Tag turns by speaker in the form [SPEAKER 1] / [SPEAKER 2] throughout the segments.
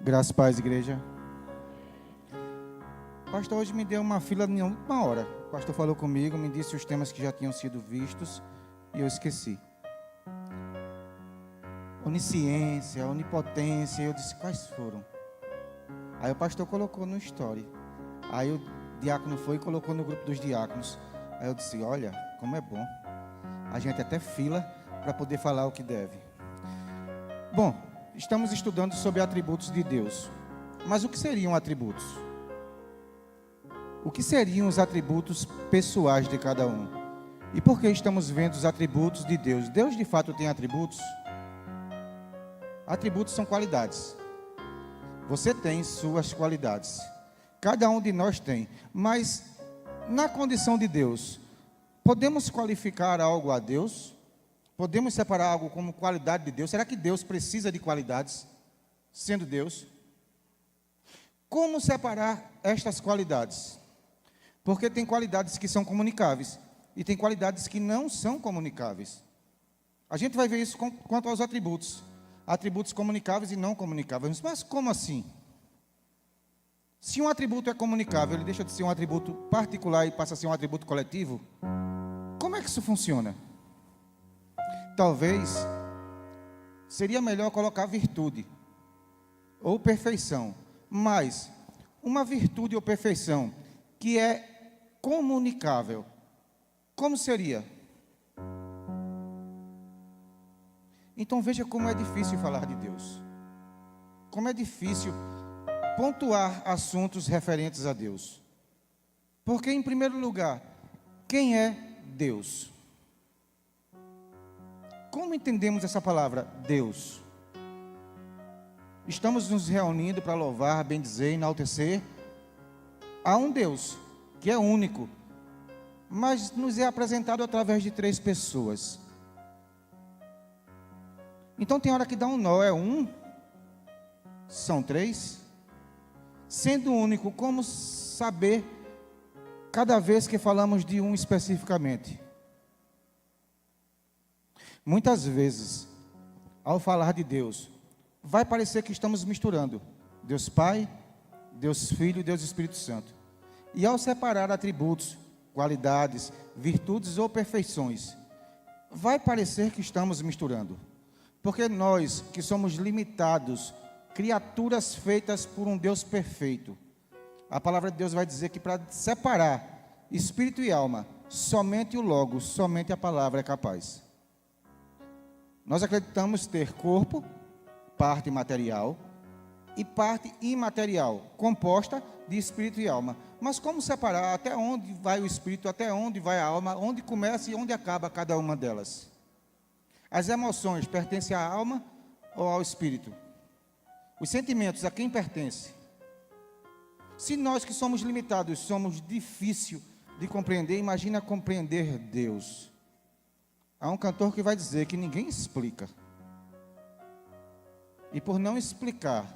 [SPEAKER 1] Graças a Paz, igreja. O pastor hoje me deu uma fila de última hora. O pastor falou comigo, me disse os temas que já tinham sido vistos e eu esqueci. Onisciência, onipotência, eu disse, quais foram? Aí o pastor colocou no story. Aí o diácono foi e colocou no grupo dos diáconos. Aí eu disse, olha, como é bom. A gente até fila para poder falar o que deve. Bom, estamos estudando sobre atributos de Deus. Mas o que seriam atributos? O que seriam os atributos pessoais de cada um? E por que estamos vendo os atributos de Deus? Deus de fato tem atributos? Atributos são qualidades. Você tem suas qualidades. Cada um de nós tem. Mas, na condição de Deus, podemos qualificar algo a Deus? Podemos separar algo como qualidade de Deus? Será que Deus precisa de qualidades, sendo Deus? Como separar estas qualidades? Porque tem qualidades que são comunicáveis e tem qualidades que não são comunicáveis. A gente vai ver isso quanto aos atributos. Atributos comunicáveis e não comunicáveis. Mas como assim? Se um atributo é comunicável, ele deixa de ser um atributo particular e passa a ser um atributo coletivo? Como é que isso funciona? Talvez seria melhor colocar virtude ou perfeição. Mas uma virtude ou perfeição que é comunicável, como seria? Então veja como é difícil falar de Deus. Como é difícil pontuar assuntos referentes a Deus. Porque, em primeiro lugar, quem é Deus? Como entendemos essa palavra, Deus? Estamos nos reunindo para louvar, bendizer, enaltecer a um Deus, que é único, mas nos é apresentado através de 3 pessoas. Então tem hora que dá um nó, é um? São 3? Sendo único, como saber cada vez que falamos de um especificamente? Muitas vezes, ao falar de Deus, vai parecer que estamos misturando Deus Pai, Deus Filho e Deus Espírito Santo. E ao separar atributos, qualidades, virtudes ou perfeições, vai parecer que estamos misturando. Porque nós, que somos limitados, criaturas feitas por um Deus perfeito, a palavra de Deus vai dizer que para separar espírito e alma, somente o Logos, somente a palavra é capaz. Nós acreditamos ter corpo, parte material, e parte imaterial, composta de espírito e alma. Mas como separar até onde vai o espírito, até onde vai a alma, onde começa e onde acaba cada uma delas? As emoções pertencem à alma ou ao espírito? Os sentimentos a quem pertencem? Se nós que somos limitados, somos difícil de compreender, imagina compreender Deus. Há um cantor que vai dizer que ninguém explica. E por não explicar,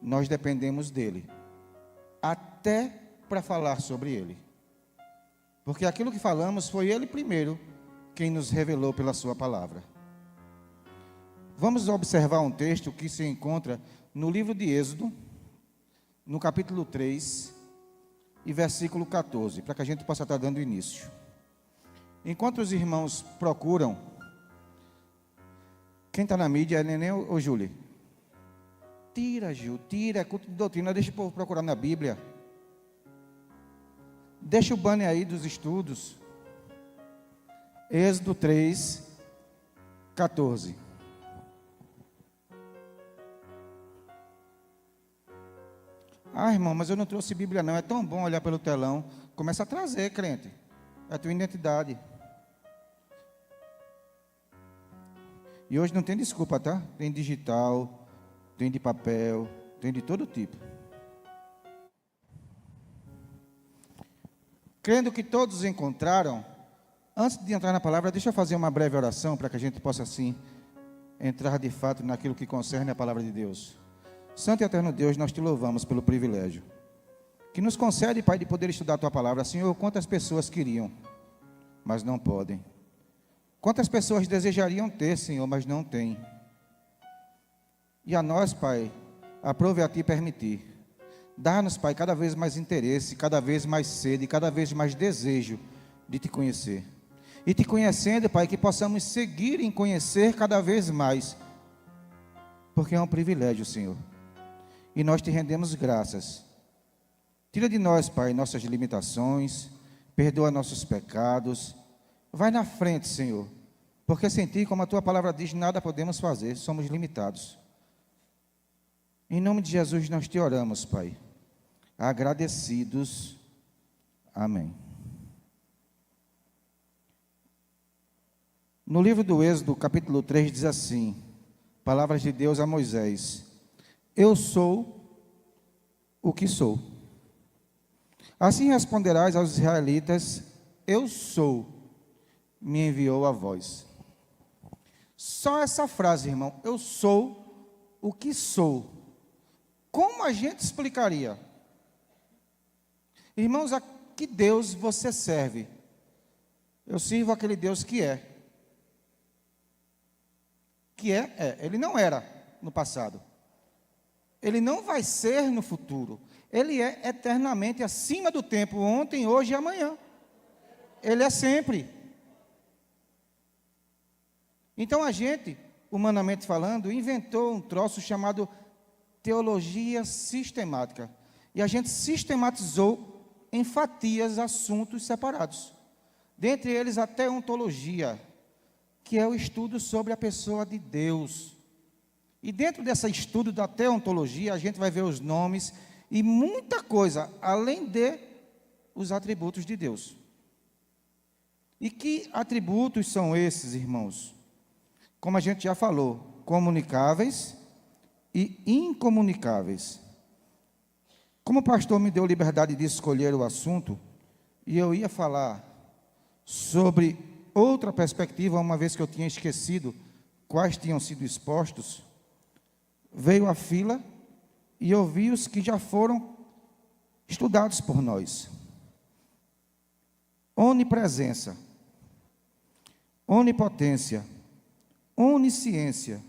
[SPEAKER 1] nós dependemos dele, até para falar sobre ele. Porque aquilo que falamos foi ele primeiro quem nos revelou pela sua palavra. Vamos observar um texto que se encontra no livro de Êxodo, no capítulo 3 e versículo 14, para que a gente possa estar dando início. Enquanto os irmãos procuram, quem está na mídia é Neném ou Júlia? Tira, Gil, tira, é culto de doutrina, deixa o povo procurar na Bíblia. Deixa o banner aí dos estudos. Êxodo 3, 14. Ah, irmão, mas eu não trouxe Bíblia não, é tão bom olhar pelo telão. Começa a trazer, crente, é a tua identidade. E hoje não tem desculpa, tá? Tem digital, tem de papel, tem de todo tipo. Crendo que todos encontraram, antes de entrar na palavra, deixa eu fazer uma breve oração para que a gente possa assim entrar de fato naquilo que concerne a palavra de Deus. Santo e eterno Deus, nós te louvamos pelo privilégio que nos concede, Pai, de poder estudar a tua palavra. Senhor, quantas pessoas queriam, mas não podem. Quantas pessoas desejariam ter, Senhor, mas não têm. E a nós, Pai, aprove a Ti permitir. Dá-nos, Pai, cada vez mais interesse, cada vez mais sede, cada vez mais desejo de Te conhecer. E Te conhecendo, Pai, que possamos seguir em conhecer cada vez mais, porque é um privilégio, Senhor. E nós Te rendemos graças. Tira de nós, Pai, nossas limitações, perdoa nossos pecados. Vai na frente, Senhor, porque sem Ti, como a Tua palavra diz, nada podemos fazer, somos limitados. Em nome de Jesus nós Te oramos, Pai, agradecidos. Amém. No livro do Êxodo, capítulo 3, diz assim, palavras de Deus a Moisés: eu sou o que sou. Assim responderás aos israelitas: eu sou, me enviou a vós. Só essa frase, irmão, eu sou o que sou. Como a gente explicaria? Irmãos, a que Deus você serve? Eu sirvo aquele Deus que é. Que é, ele não era no passado. Ele não vai ser no futuro. Ele é eternamente acima do tempo, ontem, hoje e amanhã. Ele é sempre. Então a gente, humanamente falando, inventou um troço chamado teologia sistemática. E a gente sistematizou em fatias assuntos separados. Dentre eles a teontologia, que é o estudo sobre a pessoa de Deus. E dentro desse estudo da teontologia, a gente vai ver os nomes e muita coisa, além de os atributos de Deus. E que atributos são esses, irmãos? Como a gente já falou, comunicáveis e incomunicáveis. Como o pastor me deu liberdade de escolher o assunto, e eu ia falar sobre outra perspectiva, uma vez que eu tinha esquecido quais tinham sido expostos, veio a fila e eu vi os que já foram estudados por nós. Onipresença, onipotência, onisciência,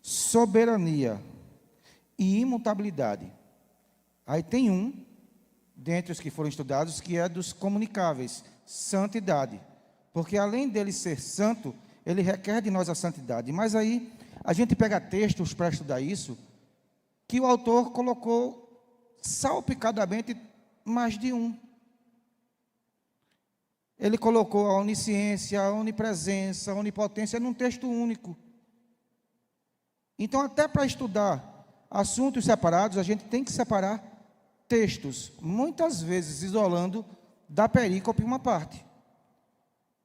[SPEAKER 1] soberania e imutabilidade. Aí tem um, dentre os que foram estudados, que é dos comunicáveis, santidade. Porque além dele ser santo, ele requer de nós a santidade. Mas aí, a gente pega textos para estudar isso, que o autor colocou salpicadamente mais de um. Ele colocou a onisciência, a onipresença, a onipotência num texto único. Então, até para estudar assuntos separados, a gente tem que separar textos, muitas vezes isolando da perícope uma parte.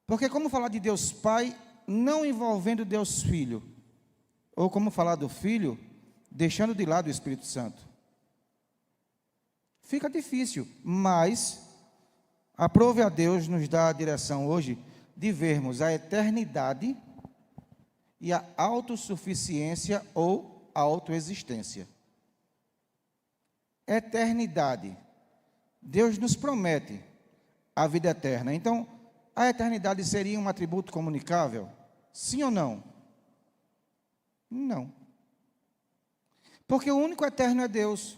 [SPEAKER 1] Porque como falar de Deus Pai, não envolvendo Deus Filho? Ou como falar do Filho, deixando de lado o Espírito Santo? Fica difícil, mas aprove a Deus nos dá a direção hoje de vermos a eternidade e a autossuficiência ou autoexistência. Eternidade. Deus nos promete a vida eterna. Então, a eternidade seria um atributo comunicável? Sim ou não? Não. Porque o único eterno é Deus.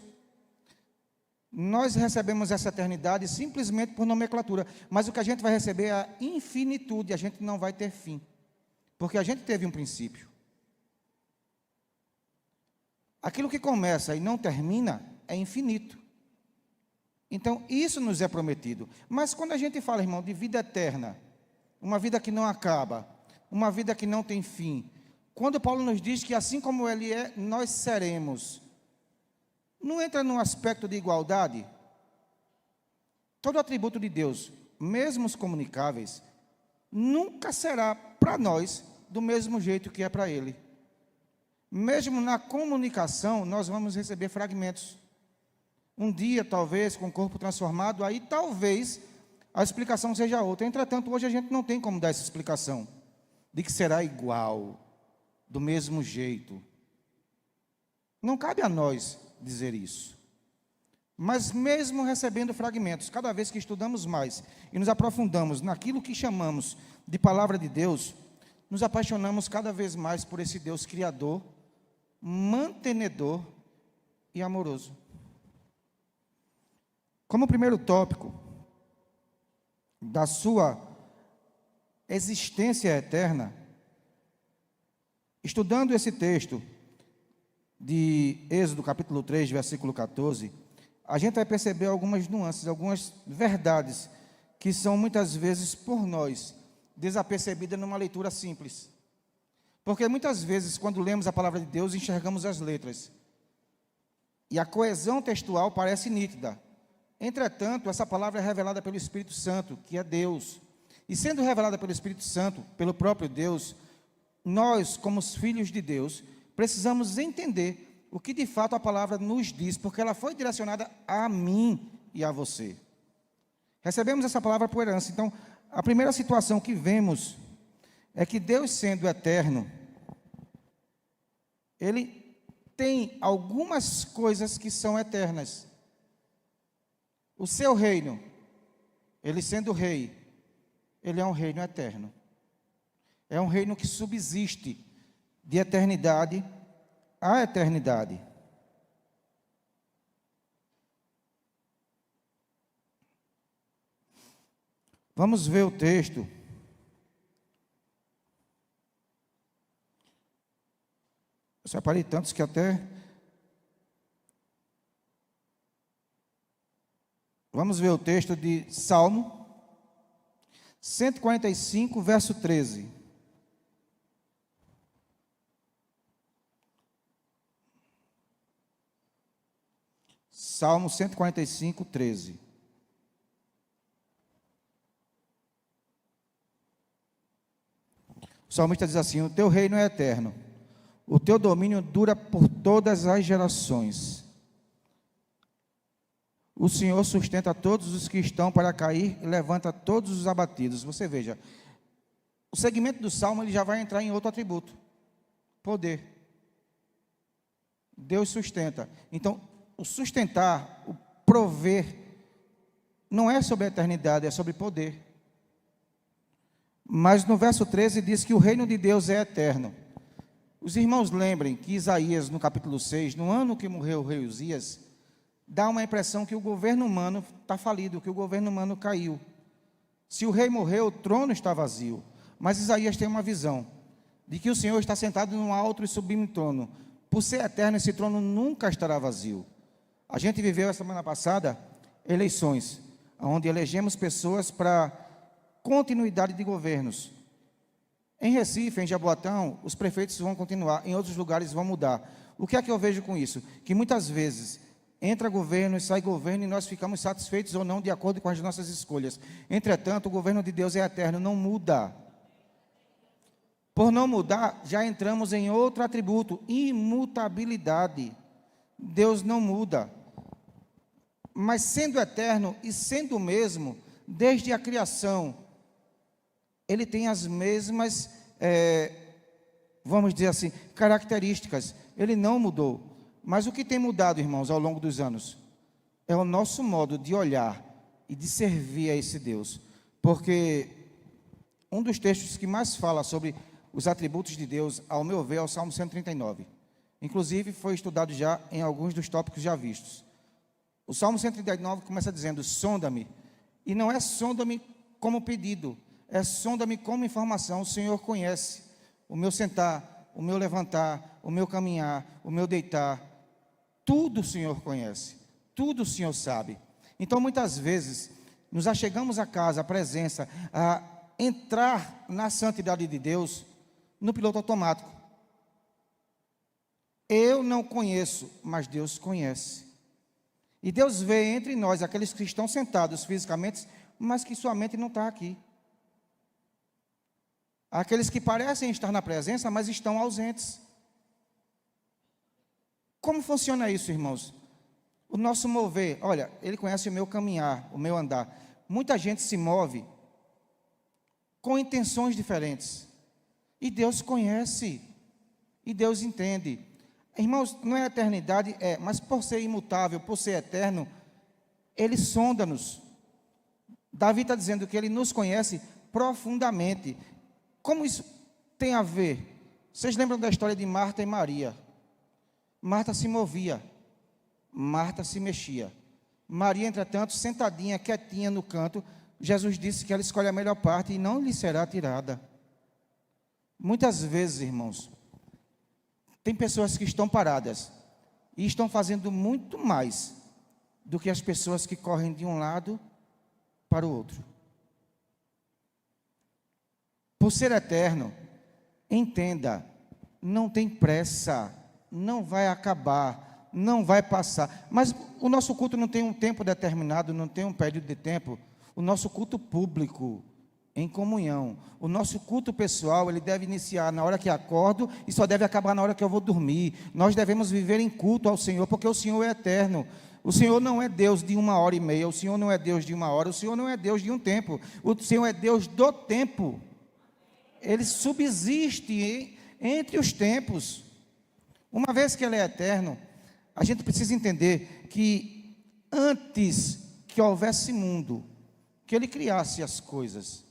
[SPEAKER 1] Nós recebemos essa eternidade simplesmente por nomenclatura, mas o que a gente vai receber é a infinitude, a gente não vai ter fim, porque a gente teve um princípio. Aquilo que começa e não termina é infinito. Então, isso nos é prometido. Mas quando a gente fala, irmão, de vida eterna, uma vida que não acaba, uma vida que não tem fim, quando Paulo nos diz que assim como Ele é, nós seremos, não entra num aspecto de igualdade? Todo atributo de Deus, mesmo os comunicáveis, nunca será para nós do mesmo jeito que é para Ele. Mesmo na comunicação, nós vamos receber fragmentos. Um dia, talvez, com o corpo transformado, aí talvez a explicação seja outra. Entretanto, hoje a gente não tem como dar essa explicação, de que será igual, do mesmo jeito. Não cabe a nós dizer isso. Mas mesmo recebendo fragmentos, cada vez que estudamos mais e nos aprofundamos naquilo que chamamos de palavra de Deus, nos apaixonamos cada vez mais por esse Deus criador, mantenedor e amoroso. Como primeiro tópico da sua existência eterna, estudando esse texto de Êxodo, capítulo 3, versículo 14, a gente vai perceber algumas nuances, algumas verdades que são muitas vezes por nós desapercebidas numa leitura simples. Porque muitas vezes, quando lemos a palavra de Deus, enxergamos as letras. E a coesão textual parece nítida. Entretanto, essa palavra é revelada pelo Espírito Santo, que é Deus. E sendo revelada pelo Espírito Santo, pelo próprio Deus, nós, como os filhos de Deus, precisamos entender o que de fato a palavra nos diz, porque ela foi direcionada a mim e a você. Recebemos essa palavra por herança. Então, a primeira situação que vemos é que Deus, sendo eterno, Ele tem algumas coisas que são eternas. O seu reino, Ele sendo rei, Ele é um reino eterno. É um reino que subsiste de eternidade a eternidade. Vamos ver o texto. Eu separei tantos que até... Vamos ver o texto de Salmo 145, verso 13. Salmo 145, 13. O salmista diz assim: o teu reino é eterno, o teu domínio dura por todas as gerações. O Senhor sustenta todos os que estão para cair e levanta todos os abatidos. Você veja, o segmento do Salmo ele já vai entrar em outro atributo: poder. Deus sustenta. Então, o sustentar, o prover, não é sobre a eternidade, é sobre poder. Mas no verso 13 diz que o reino de Deus é eterno. Os irmãos lembrem que Isaías, no capítulo 6, no ano que morreu o rei Uzias, dá uma impressão que o governo humano está falido, que o governo humano caiu. Se o rei morreu, o trono está vazio. Mas Isaías tem uma visão de que o Senhor está sentado num alto e sublime trono. Por ser eterno, esse trono nunca estará vazio. A gente viveu a semana passada eleições, onde elegemos pessoas para continuidade de governos. Em Recife, em Jaboatão, os prefeitos vão continuar, em outros lugares vão mudar. O que é que eu vejo com isso? Que muitas vezes entra governo e sai governo e nós ficamos satisfeitos ou não de acordo com as nossas escolhas. Entretanto, o governo de Deus é eterno, não muda. Por não mudar, já entramos em outro atributo: imutabilidade. Deus não muda. Mas sendo eterno e sendo o mesmo, desde a criação, Ele tem as mesmas, vamos dizer assim, características. Ele não mudou. Mas o que tem mudado, irmãos, ao longo dos anos? É o nosso modo de olhar e de servir a esse Deus. Porque um dos textos que mais fala sobre os atributos de Deus, ao meu ver, é o Salmo 139. Inclusive, foi estudado já em alguns dos tópicos já vistos. O Salmo 139 começa dizendo: sonda-me. E não é sonda-me como pedido, é sonda-me como informação. O Senhor conhece o meu sentar, o meu levantar, o meu caminhar, o meu deitar. Tudo o Senhor conhece, tudo o Senhor sabe. Então, muitas vezes, nos achegamos à casa, à presença, a entrar na santidade de Deus no piloto automático. Eu não conheço, mas Deus conhece. E Deus vê entre nós aqueles que estão sentados fisicamente, mas que sua mente não está aqui. Aqueles que parecem estar na presença, mas estão ausentes. Como funciona isso, irmãos? O nosso mover, olha, Ele conhece o meu caminhar, o meu andar. Muita gente se move com intenções diferentes. E Deus conhece. E Deus entende. Irmãos, não é eternidade, mas por ser imutável, por ser eterno, Ele sonda-nos. Davi está dizendo que Ele nos conhece profundamente. Como isso tem a ver? Vocês lembram da história de Marta e Maria? Marta se movia, Marta se mexia. Maria, entretanto, sentadinha, quietinha no canto, Jesus disse que ela escolhe a melhor parte e não lhe será tirada. Muitas vezes, irmãos, tem pessoas que estão paradas e estão fazendo muito mais do que as pessoas que correm de um lado para o outro. Por ser eterno, entenda, não tem pressa, não vai acabar, não vai passar. Mas o nosso culto não tem um tempo determinado, não tem um período de tempo. O nosso culto público, em comunhão, o nosso culto pessoal, ele deve iniciar na hora que acordo e só deve acabar na hora que eu vou dormir. Nós devemos viver em culto ao Senhor, porque o Senhor é eterno. O Senhor não é Deus de 1h30, o Senhor não é Deus de 1 hora, o Senhor não é Deus de um tempo, o Senhor é Deus do tempo. Ele subsiste entre os tempos. Uma vez que Ele é eterno, a gente precisa entender que antes que houvesse mundo, que Ele criasse as coisas,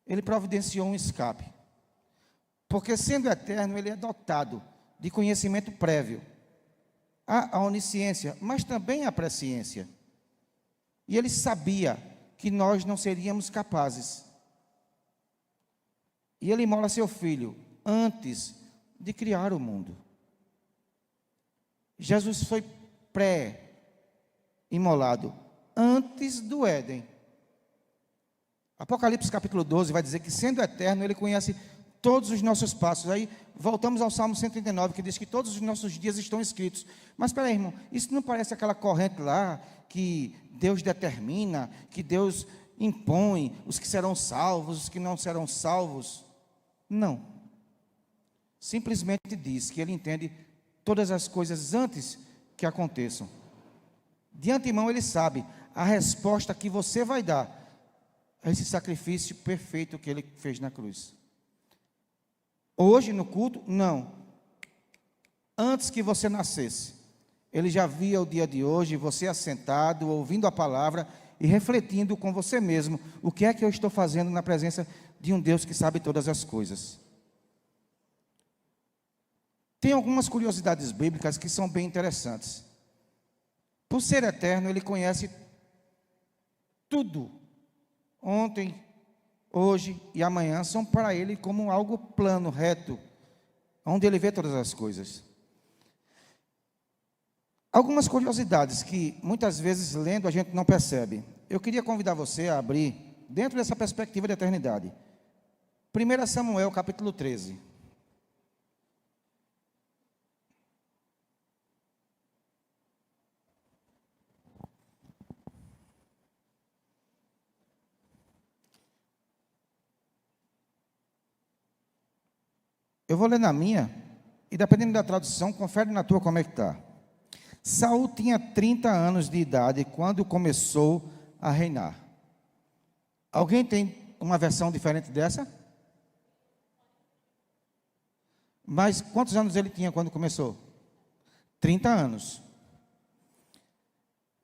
[SPEAKER 1] Ele providenciou um escape. Porque sendo eterno, Ele é dotado de conhecimento prévio. Há a onisciência, mas também a presciência. E Ele sabia que nós não seríamos capazes. E Ele imola seu Filho antes de criar o mundo. Jesus foi pré-imolado antes do Éden. Apocalipse capítulo 12 vai dizer que, sendo eterno, Ele conhece todos os nossos passos. Aí voltamos ao Salmo 139, que diz que todos os nossos dias estão escritos. Mas espera aí, irmão, isso não parece aquela corrente lá que Deus determina, que Deus impõe os que serão salvos, os que não serão salvos? Não. Simplesmente diz que Ele entende todas as coisas antes que aconteçam. De antemão Ele sabe a resposta que você vai dar a esse sacrifício perfeito que Ele fez na cruz. Hoje no culto, não. Antes que você nascesse, Ele já via o dia de hoje, você assentado, ouvindo a palavra e refletindo com você mesmo, o que é que eu estou fazendo na presença de um Deus que sabe todas as coisas. Tem algumas curiosidades bíblicas que são bem interessantes. Por ser eterno, Ele conhece tudo. Ontem, hoje e amanhã são para Ele como algo plano, reto, onde Ele vê todas as coisas. Algumas curiosidades que muitas vezes lendo a gente não percebe. Eu queria convidar você a abrir, dentro dessa perspectiva de eternidade, 1 Samuel capítulo 13. Eu vou ler na minha, e dependendo da tradução, confere na tua como é que está. Saul tinha 30 anos de idade quando começou a reinar. Alguém tem uma versão diferente dessa? Mas quantos anos ele tinha quando começou? 30 anos.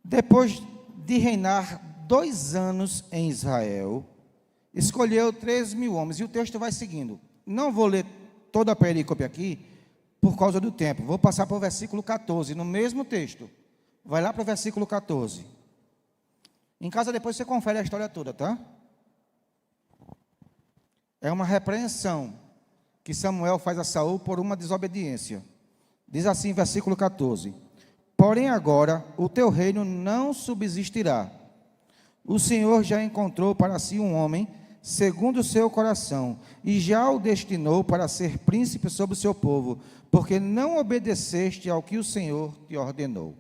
[SPEAKER 1] Depois de reinar 2 anos em Israel, escolheu 3.000 homens. E o texto vai seguindo. Não vou ler toda a perícope aqui, por causa do tempo. Vou passar para o versículo 14, no mesmo texto. Vai lá para o versículo 14. Em casa depois você confere a história toda, tá? É uma repreensão que Samuel faz a Saul por uma desobediência. Diz assim, versículo 14: Porém agora o teu reino não subsistirá. O Senhor já encontrou para si um homem segundo o seu coração, e já o destinou para ser príncipe sobre o seu povo, porque não obedeceste ao que o Senhor te ordenou.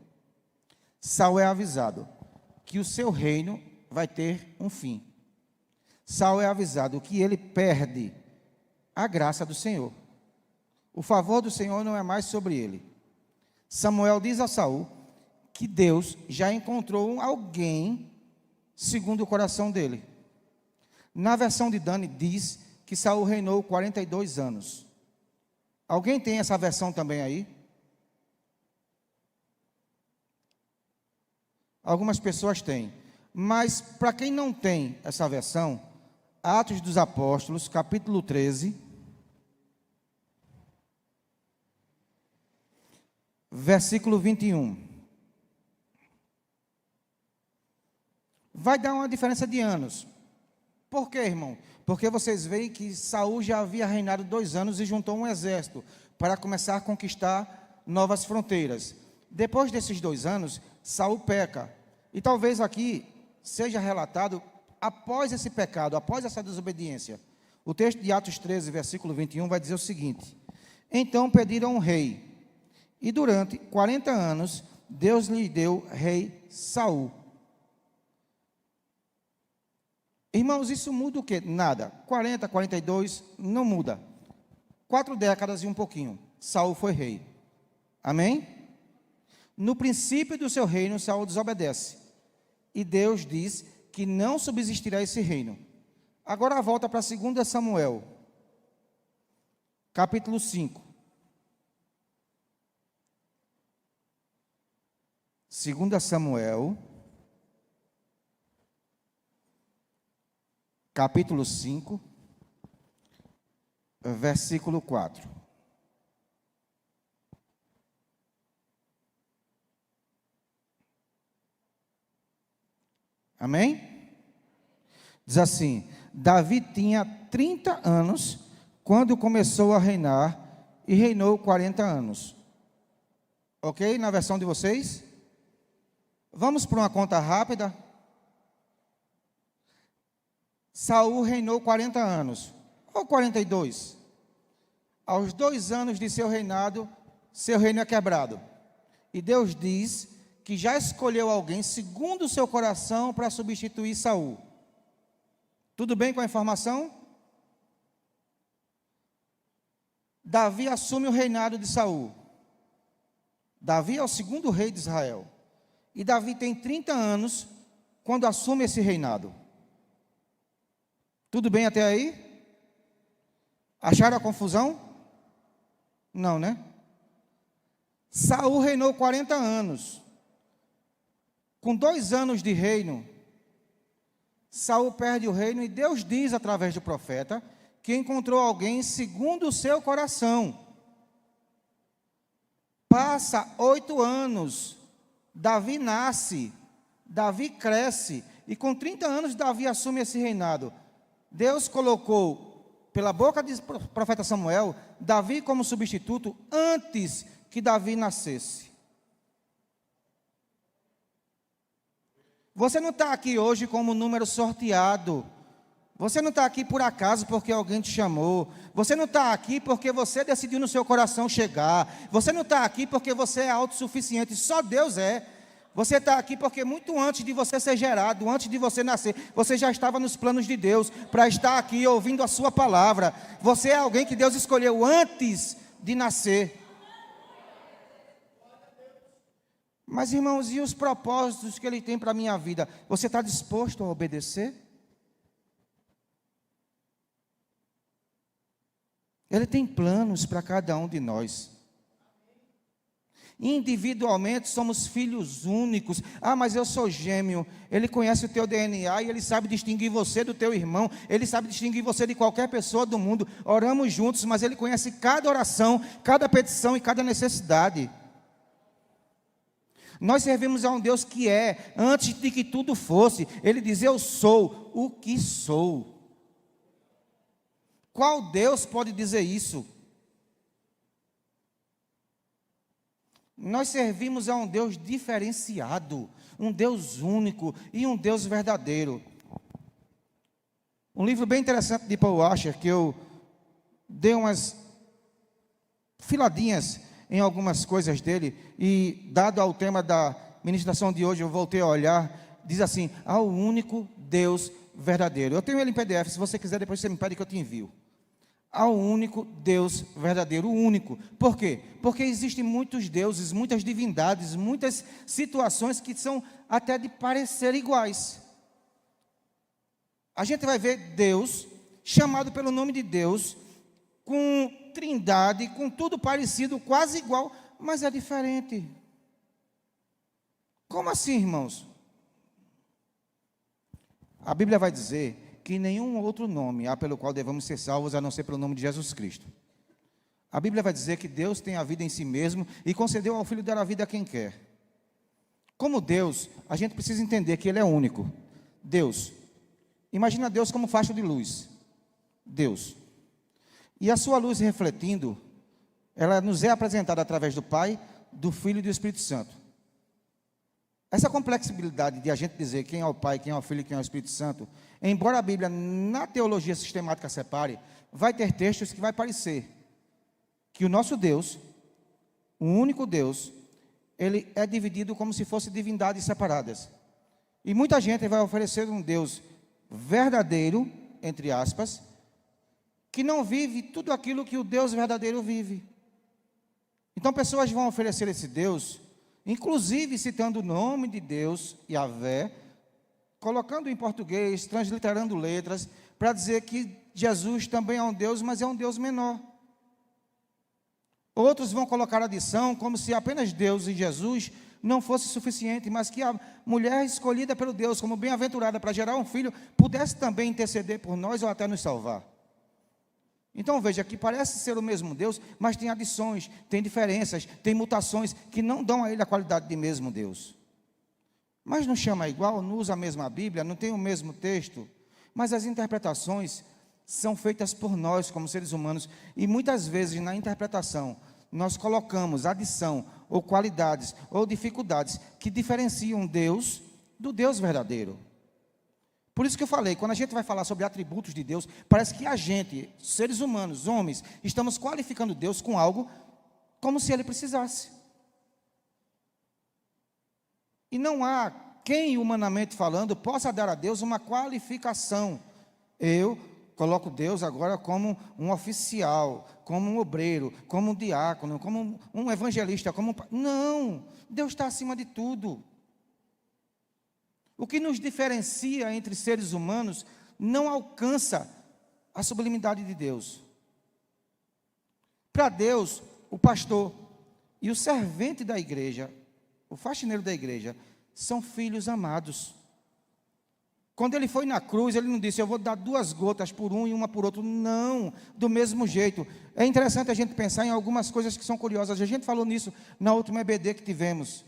[SPEAKER 1] Saul é avisado que o seu reino vai ter um fim. Saul é avisado que ele perde a graça do Senhor. O favor do Senhor não é mais sobre ele. Samuel diz a Saul que Deus já encontrou alguém segundo o coração dele. Na versão de Dani diz que Saul reinou 42 anos. Alguém tem essa versão também aí? Algumas pessoas têm. Mas para quem não tem essa versão, Atos dos Apóstolos, capítulo 13, versículo 21. vai dar uma diferença de anos. Por quê, irmão? Porque vocês veem que Saul já havia reinado 2 anos e juntou um exército para começar a conquistar novas fronteiras. Depois desses 2 anos, Saul peca. E talvez aqui seja relatado, após esse pecado, após essa desobediência, o texto de Atos 13, versículo 21, vai dizer o seguinte: então pediram um rei, e durante 40 anos, Deus lhe deu rei Saul. Irmãos, isso muda o quê? Nada. 40, 42, não muda. 4 décadas e um pouquinho, Saul foi rei. Amém? No princípio do seu reino, Saul desobedece. E Deus diz que não subsistirá esse reino. Agora volta para 2 Samuel, capítulo 5. 2 Samuel, capítulo 5, versículo 4. Amém? Diz assim: Davi tinha 30 anos quando começou a reinar e reinou 40 anos. Ok? Na versão de vocês? Vamos para uma conta rápida. Saul reinou 40 anos, ou 42. Aos 2 anos de seu reinado, seu reino é quebrado. E Deus diz que já escolheu alguém segundo o seu coração para substituir Saul. Tudo bem com a informação? Davi assume o reinado de Saul. Davi é o 2º rei de Israel. E Davi tem 30 anos quando assume esse reinado. Tudo bem até aí? Acharam a confusão? Não, né? Saul reinou 40 anos. Com 2 anos de reino, Saul perde o reino e Deus diz através do profeta que encontrou alguém segundo o seu coração. Passa 8 anos, Davi nasce, Davi cresce, e com 30 anos Davi assume esse reinado. Deus colocou, pela boca do profeta Samuel, Davi como substituto antes que Davi nascesse. Você não está aqui hoje como número sorteado. Você não está aqui por acaso porque alguém te chamou. Você não está aqui porque você decidiu no seu coração chegar. Você não está aqui porque você é autossuficiente. Só Deus é. Você está aqui porque muito antes de você ser gerado, antes de você nascer, você já estava nos planos de Deus para estar aqui ouvindo a sua palavra. Você é alguém que Deus escolheu antes de nascer. Mas, irmãos, e os propósitos que Ele tem para a minha vida? Você está disposto a obedecer? Ele tem planos para cada um de nós. Individualmente somos filhos únicos. Ah, mas eu sou gêmeo. Ele conhece o teu DNA e Ele sabe distinguir você do teu irmão. Ele sabe distinguir você de qualquer pessoa do mundo. Oramos juntos, mas Ele conhece cada oração, cada petição e cada necessidade. Nós servimos a um Deus que é, antes de que tudo fosse. Ele diz: eu sou o que sou. Qual Deus pode dizer isso? Nós servimos a um Deus diferenciado, um Deus único e um Deus verdadeiro. Um livro bem interessante de Paul Washer, que eu dei umas filadinhas em algumas coisas dele, e dado ao tema da ministração de hoje, eu voltei a olhar, diz assim: ao único Deus verdadeiro. Eu tenho ele em PDF, se você quiser depois você me pede que eu te envio. Ao único Deus verdadeiro, o único. Por quê? Porque existem muitos deuses, muitas divindades, muitas situações que são até de parecer iguais. A gente vai ver Deus, chamado pelo nome de Deus, com trindade, com tudo parecido, quase igual, mas é diferente. Como assim, irmãos? A Bíblia vai dizer que nenhum outro nome há pelo qual devamos ser salvos, a não ser pelo nome de Jesus Cristo. A Bíblia vai dizer que Deus tem a vida em si mesmo e concedeu ao Filho dar a vida a quem quer. Como Deus, a gente precisa entender que Ele é único. Deus. Imagina Deus como faixa de luz. Deus. E a sua luz refletindo, ela nos é apresentada através do Pai, do Filho e do Espírito Santo. Essa complexibilidade de a gente dizer quem é o Pai, quem é o Filho e quem é o Espírito Santo, embora a Bíblia, na teologia sistemática, separe, vai ter textos que vai parecer que o nosso Deus, o único Deus, ele é dividido como se fossem divindades separadas. E muita gente vai oferecer um Deus verdadeiro, entre aspas, que não vive tudo aquilo que o Deus verdadeiro vive. Então pessoas vão oferecer esse Deus, inclusive citando o nome de Deus, Yahvé, colocando em português, transliterando letras, para dizer que Jesus também é um Deus, mas é um Deus menor. Outros vão colocar adição, como se apenas Deus e Jesus não fosse suficiente, mas que a mulher escolhida pelo Deus, como bem-aventurada para gerar um filho, pudesse também interceder por nós ou até nos salvar. Então veja que parece ser o mesmo Deus, mas tem adições, tem diferenças, tem mutações que não dão a ele a qualidade de mesmo Deus. Mas não chama igual, não usa a mesma Bíblia, não tem o mesmo texto, mas as interpretações são feitas por nós como seres humanos, e muitas vezes na interpretação nós colocamos adição ou qualidades ou dificuldades que diferenciam Deus do Deus verdadeiro. Por isso que eu falei, quando a gente vai falar sobre atributos de Deus, parece que a gente, seres humanos, homens, estamos qualificando Deus com algo como se ele precisasse. E não há quem, humanamente falando, possa dar a Deus uma qualificação. Eu coloco Deus agora como um oficial, como um obreiro, como um diácono, como um evangelista, como Não, Deus está acima de tudo. O que nos diferencia entre seres humanos não alcança a sublimidade de Deus. Para Deus, o pastor e o servente da igreja, o faxineiro da igreja, são filhos amados. Quando ele foi na cruz, ele não disse, eu vou dar 2 gotas por um e uma por outro. Não, do mesmo jeito. É interessante a gente pensar em algumas coisas que são curiosas. A gente falou nisso na última EBD que tivemos.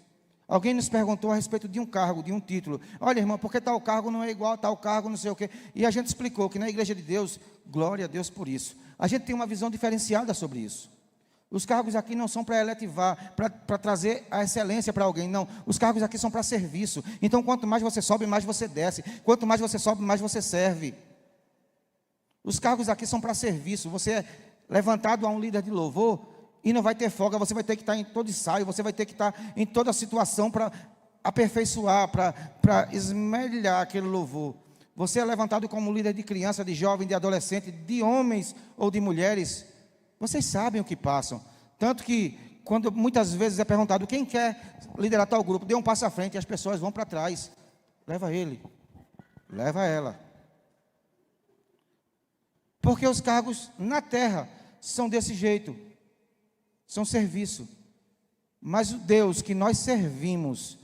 [SPEAKER 1] Alguém nos perguntou a respeito de um cargo, de um título. Olha, irmão, por que tal cargo não é igual a tal cargo, não sei o quê. E a gente explicou que na igreja de Deus, glória a Deus por isso. A gente tem uma visão diferenciada sobre isso. Os cargos aqui não são para eletivar, para trazer a excelência para alguém, não. Os cargos aqui são para serviço. Então, quanto mais você sobe, mais você desce. Quanto mais você sobe, mais você serve. Os cargos aqui são para serviço. Você é levantado a um líder de louvor e não vai ter folga, você vai ter que estar em todo ensaio, você vai ter que estar em toda situação para aperfeiçoar, para esmelhar aquele louvor. Você é levantado como líder de criança, de jovem, de adolescente, de homens ou de mulheres. Vocês sabem o que passam. Tanto que, quando muitas vezes é perguntado, quem quer liderar tal grupo, dê um passo à frente e as pessoas vão para trás. Leva ele, leva ela. Porque os cargos na terra são desse jeito. São serviço. Mas o Deus que nós servimos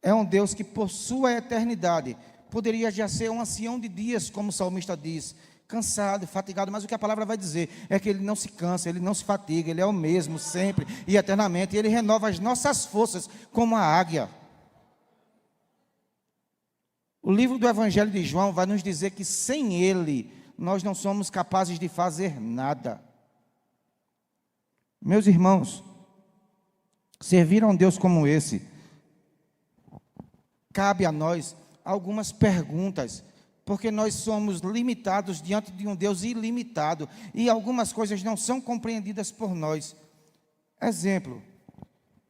[SPEAKER 1] é um Deus que por sua eternidade poderia já ser um ancião de dias, como o salmista diz, cansado, fatigado, mas o que a palavra vai dizer é que ele não se cansa, ele não se fatiga, ele é o mesmo sempre e eternamente, e ele renova as nossas forças como a águia. O livro do Evangelho de João vai nos dizer que sem ele nós não somos capazes de fazer nada. Meus irmãos, servir a um Deus como esse, cabe a nós algumas perguntas, porque nós somos limitados diante de um Deus ilimitado, e algumas coisas não são compreendidas por nós. Exemplo,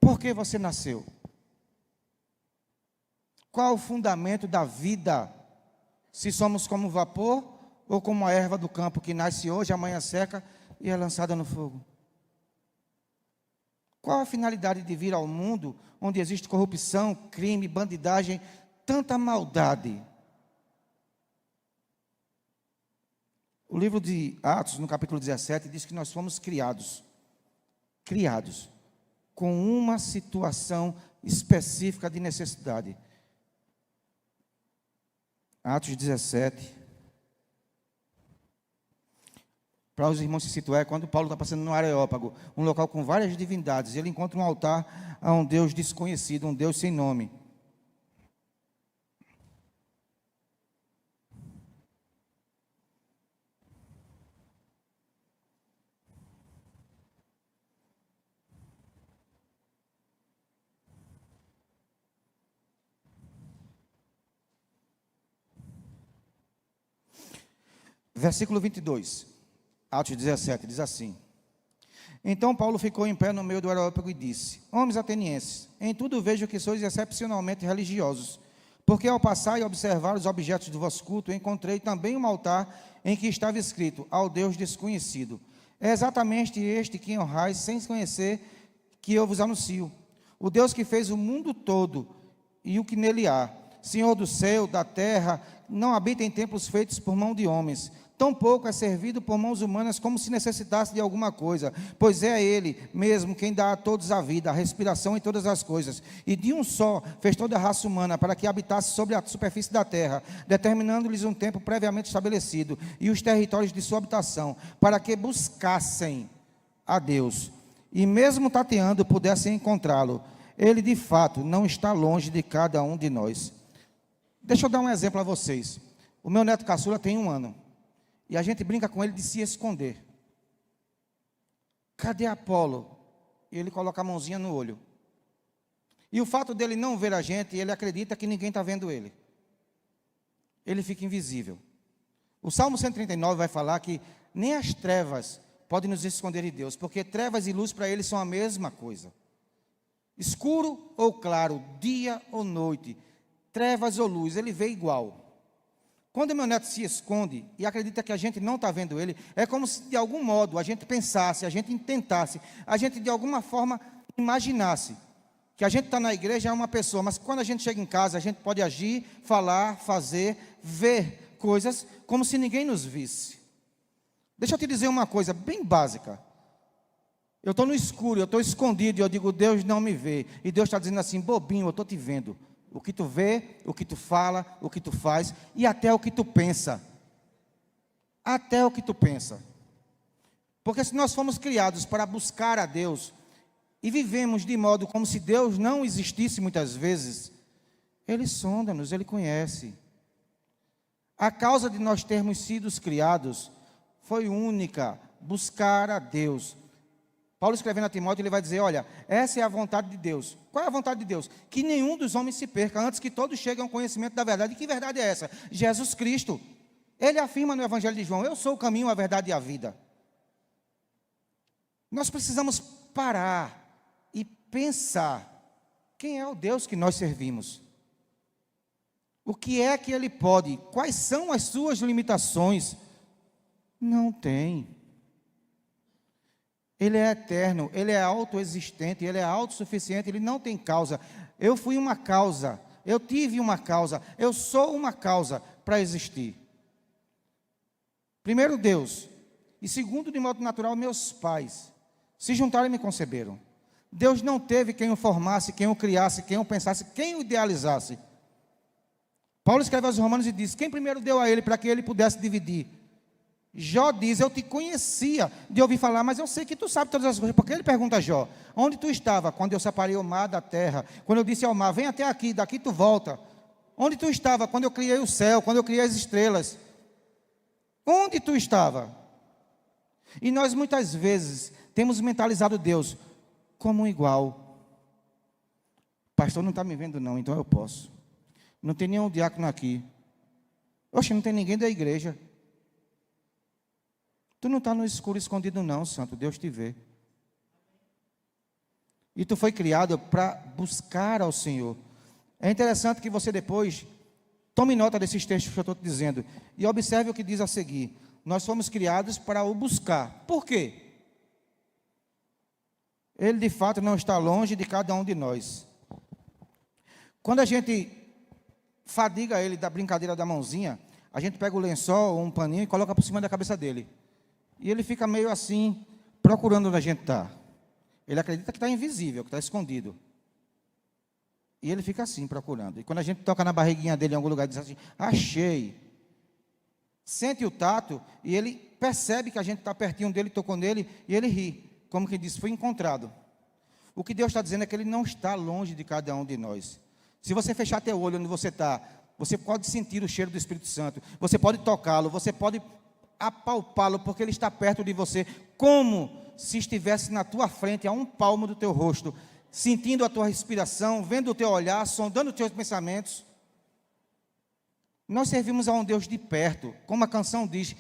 [SPEAKER 1] por que você nasceu? Qual o fundamento da vida? Se somos como vapor, ou como a erva do campo que nasce hoje, amanhã seca e é lançada no fogo? Qual a finalidade de vir ao mundo onde existe corrupção, crime, bandidagem, tanta maldade? O livro de Atos, no capítulo 17, diz que nós fomos criados com uma situação específica de necessidade. Atos 17. Para os irmãos se situar, é quando Paulo está passando no Areópago, um local com várias divindades, ele encontra um altar a um Deus desconhecido, um Deus sem nome. Versículo 22, Atos 17, diz assim: Então Paulo ficou em pé no meio do areópago e disse: Homens atenienses, em tudo vejo que sois excepcionalmente religiosos, porque ao passar e observar os objetos do vosso culto, encontrei também um altar em que estava escrito: ao Deus desconhecido. É exatamente este que honrais sem conhecer que eu vos anuncio. O Deus que fez o mundo todo e o que nele há, Senhor do céu, da terra, não habita em templos feitos por mão de homens, tampouco é servido por mãos humanas como se necessitasse de alguma coisa, pois é Ele mesmo quem dá a todos a vida, a respiração e todas as coisas, e de um só fez toda a raça humana para que habitasse sobre a superfície da terra, determinando-lhes um tempo previamente estabelecido e os territórios de sua habitação, para que buscassem a Deus, e mesmo tateando pudessem encontrá-lo. Ele de fato não está longe de cada um de nós. Deixa eu dar um exemplo a vocês. O meu neto caçula tem 1 ano. E a gente brinca com ele de se esconder. Cadê Apolo? E ele coloca a mãozinha no olho. E o fato dele não ver a gente, ele acredita que ninguém está vendo ele. Ele fica invisível. O Salmo 139 vai falar que nem as trevas podem nos esconder de Deus, porque trevas e luz para ele são a mesma coisa. Escuro ou claro, dia ou noite, trevas ou luz, ele vê igual. Quando meu neto se esconde e acredita que a gente não está vendo ele, é como se de algum modo a gente pensasse, a gente tentasse, a gente de alguma forma imaginasse que a gente está na igreja é uma pessoa, mas quando a gente chega em casa, a gente pode agir, falar, fazer, ver coisas como se ninguém nos visse. Deixa eu te dizer uma coisa bem básica. Eu estou no escuro, eu estou escondido e eu digo: Deus não me vê. E Deus está dizendo assim: bobinho, eu estou te vendo. O que tu vê, o que tu fala, o que tu faz e até o que tu pensa. Até o que tu pensa. Porque se nós fomos criados para buscar a Deus e vivemos de modo como se Deus não existisse muitas vezes, Ele sonda-nos, Ele conhece. A causa de nós termos sido criados foi única: buscar a Deus. Paulo escrevendo a Timóteo, ele vai dizer: olha, essa é a vontade de Deus. Qual é a vontade de Deus? Que nenhum dos homens se perca, antes que todos cheguem ao conhecimento da verdade. E que verdade é essa? Jesus Cristo. Ele afirma no Evangelho de João: eu sou o caminho, a verdade e a vida. Nós precisamos parar e pensar: quem é o Deus que nós servimos? O que é que Ele pode? Quais são as suas limitações? Não tem. Ele é eterno, Ele é autoexistente, Ele é autossuficiente, Ele não tem causa. Eu fui uma causa, eu tive uma causa, eu sou uma causa para existir. Primeiro Deus, e segundo de modo natural meus pais, se juntaram e me conceberam. Deus não teve quem o formasse, quem o criasse, quem o pensasse, quem o idealizasse. Paulo escreve aos Romanos e diz: quem primeiro deu a ele para que ele pudesse dividir? Jó diz: eu te conhecia de ouvir falar, mas eu sei que tu sabe todas as coisas. Porque ele pergunta a Jó: onde tu estava quando eu separei o mar da terra? Quando eu disse ao mar: vem até aqui, daqui tu volta. Onde tu estava quando eu criei o céu, quando eu criei as estrelas? Onde tu estava? E nós muitas vezes temos mentalizado Deus como um igual. Pastor, não está me vendo não, então eu posso. Não tem nenhum diácono aqui. Oxe, não tem ninguém da igreja. Tu não está no escuro escondido não, santo, Deus te vê. E tu foi criado para buscar ao Senhor. É interessante que você depois tome nota desses textos que eu estou te dizendo e observe o que diz a seguir. Nós fomos criados para o buscar. Por quê? Ele de fato não está longe de cada um de nós. Quando a gente fadiga ele da brincadeira da mãozinha, a gente pega o lençol ou um paninho e coloca por cima da cabeça dele. E ele fica meio assim, procurando onde a gente está. Ele acredita que está invisível, que está escondido. E ele fica assim, procurando. E quando a gente toca na barriguinha dele em algum lugar, diz assim: achei. Sente o tato e ele percebe que a gente está pertinho dele, tocou nele, e ele ri. Como que diz, foi encontrado. O que Deus está dizendo é que Ele não está longe de cada um de nós. Se você fechar teu olho onde você está, você pode sentir o cheiro do Espírito Santo, você pode tocá-lo, você pode apalpá-lo, porque Ele está perto de você, como se estivesse na tua frente, a um palmo do teu rosto, sentindo a tua respiração, vendo o teu olhar, sondando os teus pensamentos. Nós servimos a um Deus de perto, como a canção diz: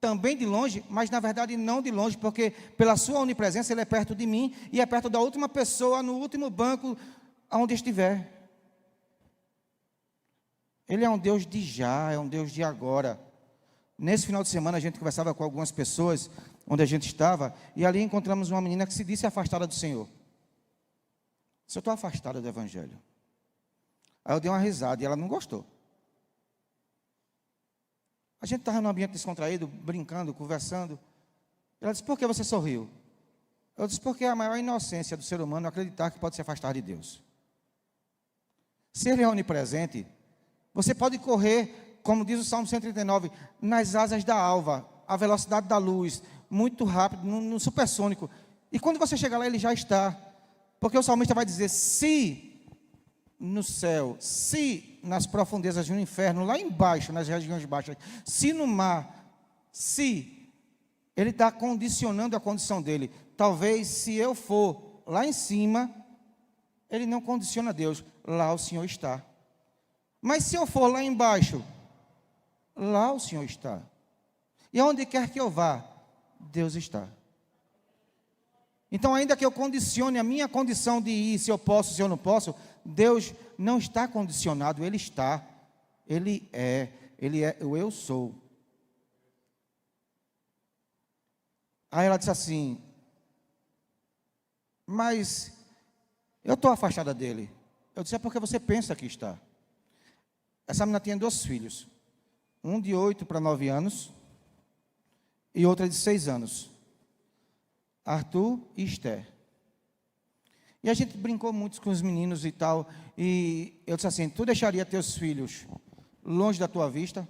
[SPEAKER 1] também de longe, mas na verdade não de longe, porque pela sua onipresença Ele é perto de mim e é perto da última pessoa no último banco onde estiver. Ele é um Deus de já, é um Deus de agora. Nesse final de semana a gente conversava com algumas pessoas onde a gente estava, e ali encontramos uma menina que se disse afastada do Senhor. Eu estou afastada do Evangelho. Aí eu dei uma risada e ela não gostou. A gente estava num ambiente descontraído, brincando, conversando. Ela disse, por que você sorriu? Eu disse, porque é a maior inocência do ser humano acreditar que pode se afastar de Deus. Se Ele é onipresente, você pode correr, como diz o Salmo 139, nas asas da alva, a velocidade da luz, muito rápido, no supersônico. E quando você chegar lá, Ele já está. Porque o salmista vai dizer, se no céu, se nas profundezas do inferno, lá embaixo, nas regiões baixas, se no mar, se, Ele está condicionando a condição dele. Talvez se eu for lá em cima, Ele não condiciona Deus, lá o Senhor está. Mas se eu for lá embaixo, lá o Senhor está. E aonde quer que eu vá, Deus está. Então, ainda que eu condicione a minha condição de ir, se eu posso, se eu não posso, Deus não está condicionado, Ele está. Ele é o eu sou. Aí ela disse assim, mas eu estou afastada dele. Eu disse, é porque você pensa que está. Essa menina tinha 2 filhos, um de 8 para 9 anos e outra de 6 anos. Arthur e Esther. E a gente brincou muito com os meninos e tal, e eu disse assim, tu deixaria teus filhos longe da tua vista?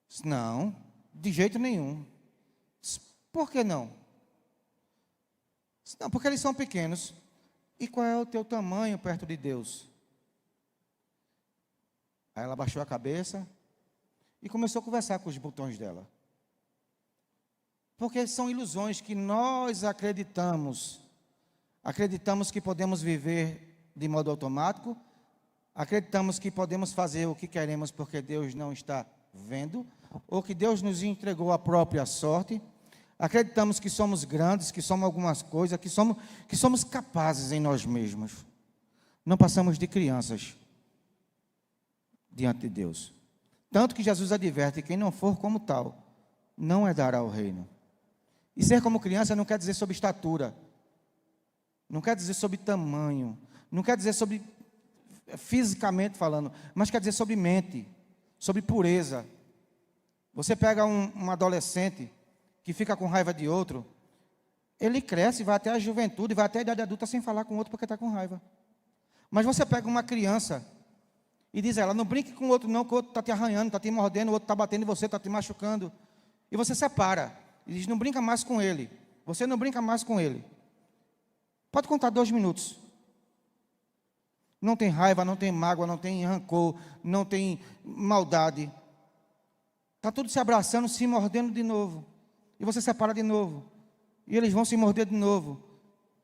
[SPEAKER 1] Disse, não, de jeito nenhum. Disse, por que não? Disse, não, porque eles são pequenos. E qual é o teu tamanho perto de Deus? Aí ela baixou a cabeça e começou a conversar com os botões dela. Porque são ilusões que nós acreditamos. Acreditamos que podemos viver de modo automático. Acreditamos que podemos fazer o que queremos porque Deus não está vendo. Ou que Deus nos entregou a própria sorte. Acreditamos que somos grandes, que somos algumas coisas, que somos capazes em nós mesmos. Não passamos de crianças diante de Deus. Tanto que Jesus adverte, quem não for como tal, não herdará o reino. E ser como criança não quer dizer sobre estatura, não quer dizer sobre tamanho, não quer dizer sobre fisicamente falando, mas quer dizer sobre mente, sobre pureza. Você pega um adolescente que fica com raiva de outro, ele cresce, vai até a juventude, vai até a idade adulta sem falar com o outro porque está com raiva. Mas você pega uma criança e diz a ela, não brinque com o outro não, que o outro está te arranhando, está te mordendo, o outro está batendo em você, está te machucando. E você separa. E diz, não brinca mais com ele. Você não brinca mais com ele. Pode contar 2 minutos. Não tem raiva, não tem mágoa, não tem rancor, não tem maldade. Está tudo se abraçando, se mordendo de novo. E você separa de novo. E eles vão se morder de novo.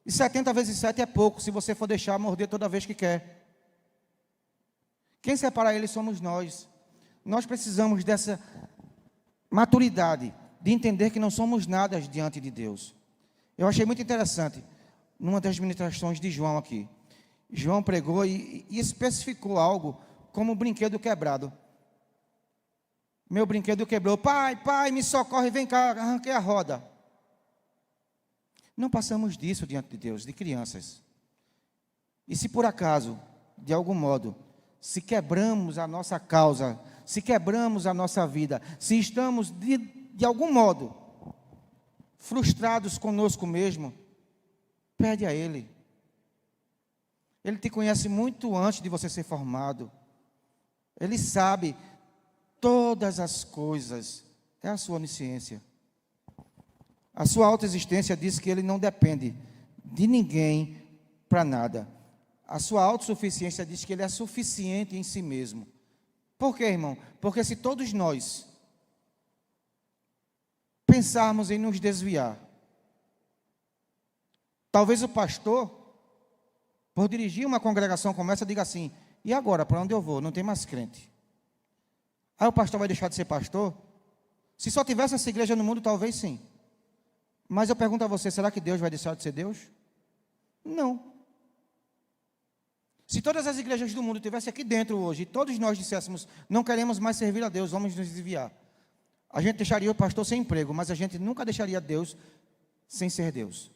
[SPEAKER 1] E 70 vezes 7 é pouco, se você for deixar morder toda vez que quer. Quem separa eles somos nós. Nós precisamos dessa maturidade de entender que não somos nada diante de Deus. Eu achei muito interessante, numa das ministrações de João aqui. João pregou e especificou algo como um brinquedo quebrado. Meu brinquedo quebrou. Pai, me socorre, vem cá, arranquei a roda. Não passamos disso diante de Deus, de crianças. E se por acaso, de algum modo, se quebramos a nossa causa, se quebramos a nossa vida, se estamos de algum modo frustrados conosco mesmo, pede a Ele. Ele te conhece muito antes de você ser formado. Ele sabe todas as coisas. É a sua onisciência. A sua autoexistência diz que Ele não depende de ninguém para nada. A sua autossuficiência diz que Ele é suficiente em si mesmo. Por quê, irmão? Porque se todos nós pensarmos em nos desviar, talvez o pastor, por dirigir uma congregação como essa, diga assim, e agora, para onde eu vou? Não tem mais crente. Aí o pastor vai deixar de ser pastor? Se só tivesse essa igreja no mundo, talvez sim. Mas eu pergunto a você, será que Deus vai deixar de ser Deus? Não. Se todas as igrejas do mundo estivessem aqui dentro hoje, e todos nós disséssemos, não queremos mais servir a Deus, vamos nos desviar, a gente deixaria o pastor sem emprego, mas a gente nunca deixaria Deus sem ser Deus.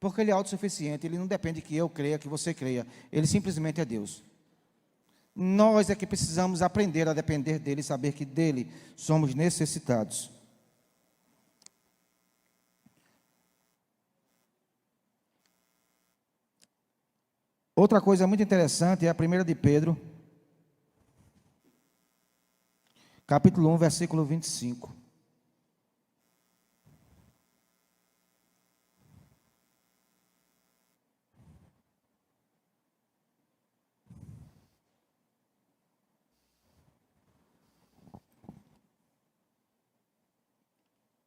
[SPEAKER 1] Porque Ele é autossuficiente, Ele não depende que eu creia, que você creia, Ele simplesmente é Deus. Nós é que precisamos aprender a depender dEle e saber que dEle somos necessitados. Outra coisa muito interessante é a 1 de Pedro, capítulo 1, versículo 25.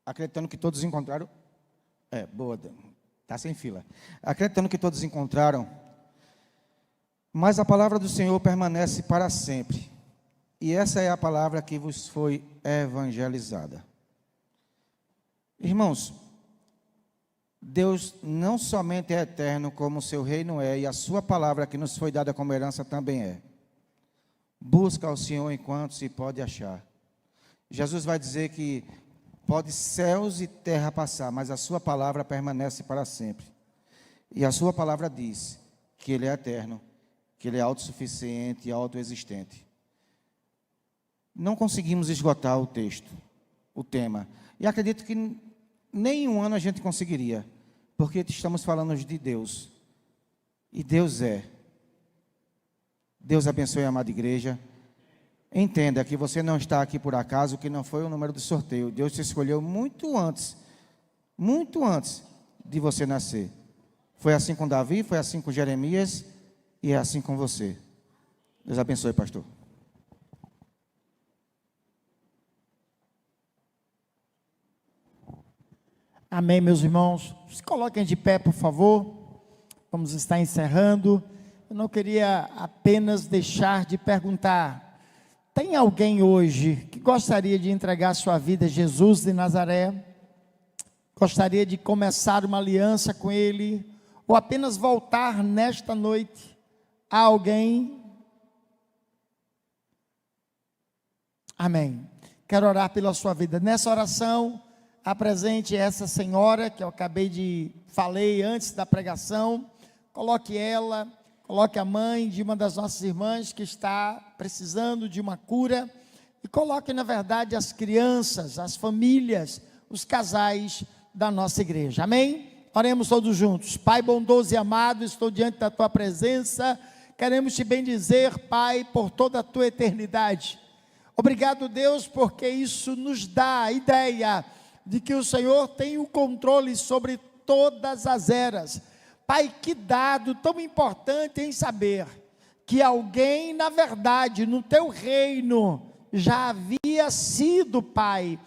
[SPEAKER 1] Acreditando que todos encontraram. Boa, está sem fila. Acreditando que todos encontraram. Mas a palavra do Senhor permanece para sempre. E essa é a palavra que vos foi evangelizada. Irmãos, Deus não somente é eterno, como o seu reino é, e a sua palavra que nos foi dada como herança também é. Busca ao Senhor enquanto se pode achar. Jesus vai dizer que pode céus e terra passar, mas a sua palavra permanece para sempre. E a sua palavra diz que Ele é eterno, que Ele é autossuficiente e autoexistente. Não conseguimos esgotar o texto, o tema. E acredito que nem um ano a gente conseguiria, porque estamos falando de Deus. E Deus é. Deus abençoe a amada igreja. Entenda que você não está aqui por acaso, que não foi o número do sorteio. Deus te escolheu muito antes de você nascer. Foi assim com Davi, foi assim com Jeremias e é assim com você. Deus abençoe, pastor.
[SPEAKER 2] Amém, meus irmãos. Se coloquem de pé, por favor. Vamos estar encerrando. Eu não queria apenas deixar de perguntar: tem alguém hoje que gostaria de entregar sua vida a Jesus de Nazaré? Gostaria de começar uma aliança com Ele? Ou apenas voltar nesta noite? Há alguém? Amém. Quero orar pela sua vida. Nessa oração, apresente essa senhora que eu falei antes da pregação. Coloque ela, coloque a mãe de uma das nossas irmãs que está precisando de uma cura. E coloque, na verdade, as crianças, as famílias, os casais da nossa igreja. Amém? Oremos todos juntos. Pai bondoso e amado, estou diante da Tua presença. Queremos Te bendizer, Pai, por toda a Tua eternidade. Obrigado, Deus, porque isso nos dá a ideia de que o Senhor tem o controle sobre todas as eras. Pai, que dado tão importante em saber que alguém, na verdade, no Teu reino, já havia sido, Pai,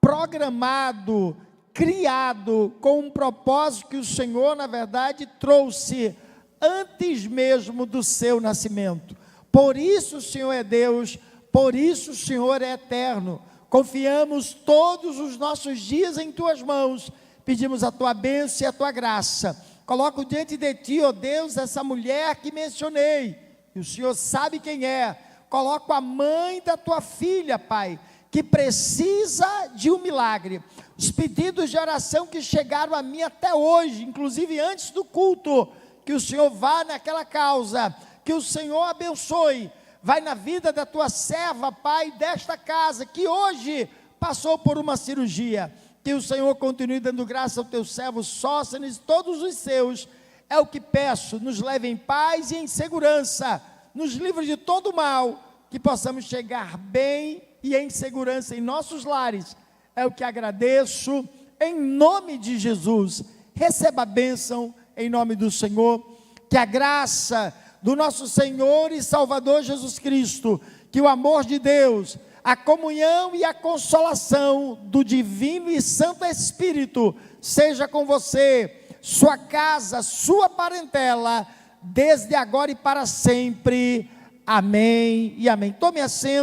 [SPEAKER 2] programado, criado, com um propósito que o Senhor, na verdade, trouxe antes mesmo do seu nascimento. Por isso o Senhor é Deus, por isso o Senhor é eterno. Confiamos todos os nossos dias em Tuas mãos, pedimos a Tua bênção e a Tua graça. Coloco diante de Ti, ó Deus, essa mulher que mencionei, e o Senhor sabe quem é. Coloco a mãe da Tua filha, Pai, que precisa de um milagre. Os pedidos de oração que chegaram a mim até hoje, inclusive antes do culto, que o Senhor vá naquela causa, que o Senhor abençoe. Vai na vida da Tua serva, Pai, desta casa, que hoje passou por uma cirurgia. Que o Senhor continue dando graça ao Teu servo Sóstenes e todos os seus. É o que peço, nos leve em paz e em segurança, nos livre de todo mal, que possamos chegar bem e em segurança em nossos lares. É o que agradeço, em nome de Jesus. Receba a bênção em nome do Senhor. Que a graça do nosso Senhor e Salvador Jesus Cristo, que o amor de Deus, a comunhão e a consolação do Divino e Santo Espírito seja com você, sua casa, sua parentela, desde agora e para sempre. Amém e amém. Tome assento.